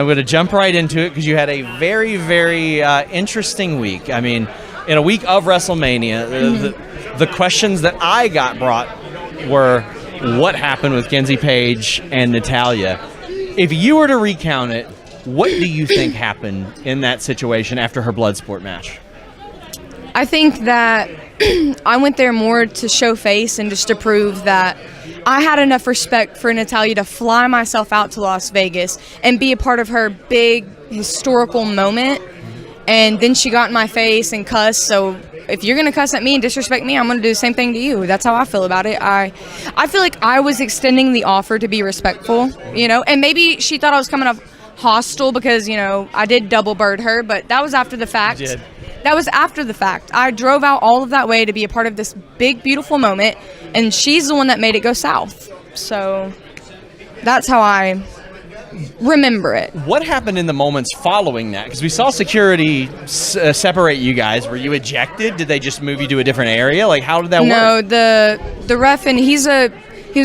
I'm going to jump right into it because you had a very, very interesting week. I mean, in a week of WrestleMania, the questions that I got brought were, what happened with Kenzie Paige and Natalya? If you were to recount it, what do you think happened in that situation after her Bloodsport match? I think that I went there more to show face and just to prove that I had enough respect for Natalya to fly myself out to Las Vegas and be a part of her big historical moment. And then she got in my face and cussed. So if you're going to cuss at me and disrespect me, I'm going to do the same thing to you. That's how I feel about it. I feel like I was extending the offer to be respectful, and maybe she thought I was coming off hostile because, I did double bird her, but that was after the fact. You did. That was after the fact. I drove out all of that way to be a part of this big, beautiful moment, and she's the one that made it go south. So that's how I remember it. What happened in the moments following that? Because we saw security separate you guys. Were you ejected? Did they just move you to a different area? Like, how did that work? No, the ref, and he was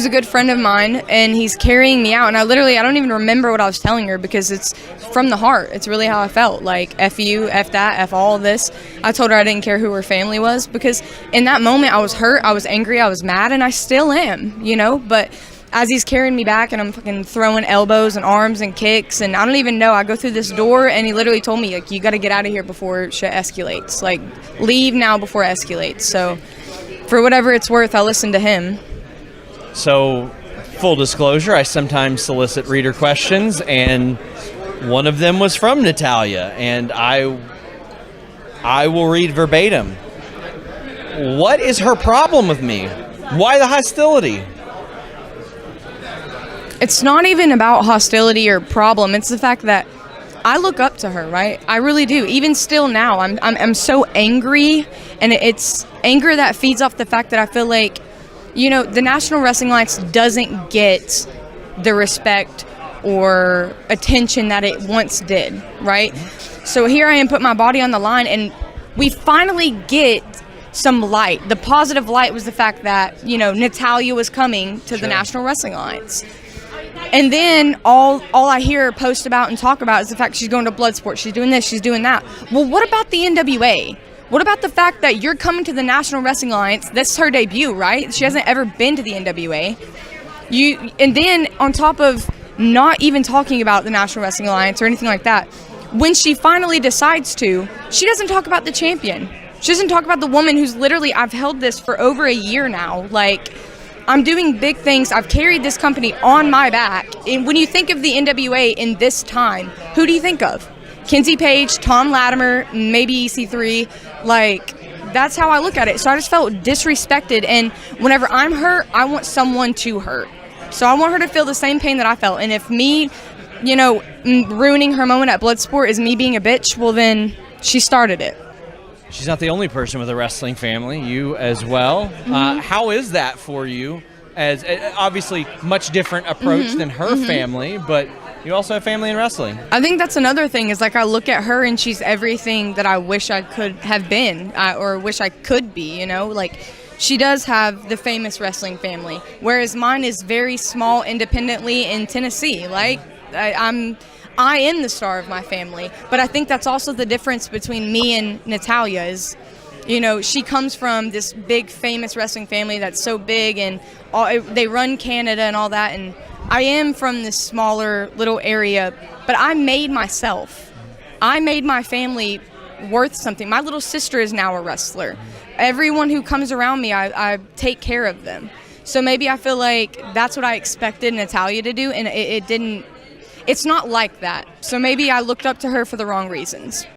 a good friend of mine, and he's carrying me out. And I don't even remember what I was telling her because it's from the heart. It's really how I felt. Like, F you, F that, F all of this. I told her I didn't care who her family was because in that moment I was hurt, I was angry, I was mad, and I still am, But as he's carrying me back and I'm fucking throwing elbows and arms and kicks, and I don't even know, I go through this door and he literally told me, like, you got to get out of here before shit escalates. Like, leave now before it escalates. So for whatever it's worth, I listen to him. So, full disclosure, I sometimes solicit reader questions, and one of them was from Natalya, and I will read verbatim. What is her problem with me? Why the hostility? It's not even about hostility or problem. It's the fact that I look up to her, right? I really do. Even still now, I'm so angry, and it's anger that feeds off the fact that I feel like, the National Wrestling Alliance doesn't get the respect or attention that it once did, right? So here I am, put my body on the line, and we finally get some light. The positive light was the fact that, Natalya was coming to the National Wrestling Alliance. And then all I hear her post about and talk about is the fact she's going to Bloodsport, she's doing this, she's doing that. Well, what about the NWA? What about the fact that you're coming to the National Wrestling Alliance? This is her debut, right? She hasn't ever been to the NWA. And then on top of not even talking about the National Wrestling Alliance or anything like that, when she finally decides to, she doesn't talk about the champion. She doesn't talk about the woman who's literally, I've held this for over a year now. Like, I'm doing big things. I've carried this company on my back. And when you think of the NWA in this time, who do you think of? Kenzie Paige, Tom Latimer, maybe EC3. Like, that's how I look at it. So I just felt disrespected. And whenever I'm hurt, I want someone to hurt. So I want her to feel the same pain that I felt. And if me, ruining her moment at Bloodsport is me being a bitch, well, then she started it. She's not the only person with a wrestling family. You as well. How is that for you? As obviously much different approach than her family, but you also have family in wrestling. I think that's another thing is, like, I look at her and she's everything that I wish I could have been or wish I could be, Like, she does have the famous wrestling family, whereas mine is very small independently in Tennessee. Like, I am the star of my family, but I think that's also the difference between me and Natalya is, she comes from this big famous wrestling family that's so big and they run Canada and all that, and I am from this smaller little area, but I made myself. I made my family worth something. My little sister is now a wrestler. Everyone who comes around me, I take care of them. So maybe I feel like that's what I expected Natalya to do, and it didn't. It's not like that. So maybe I looked up to her for the wrong reasons.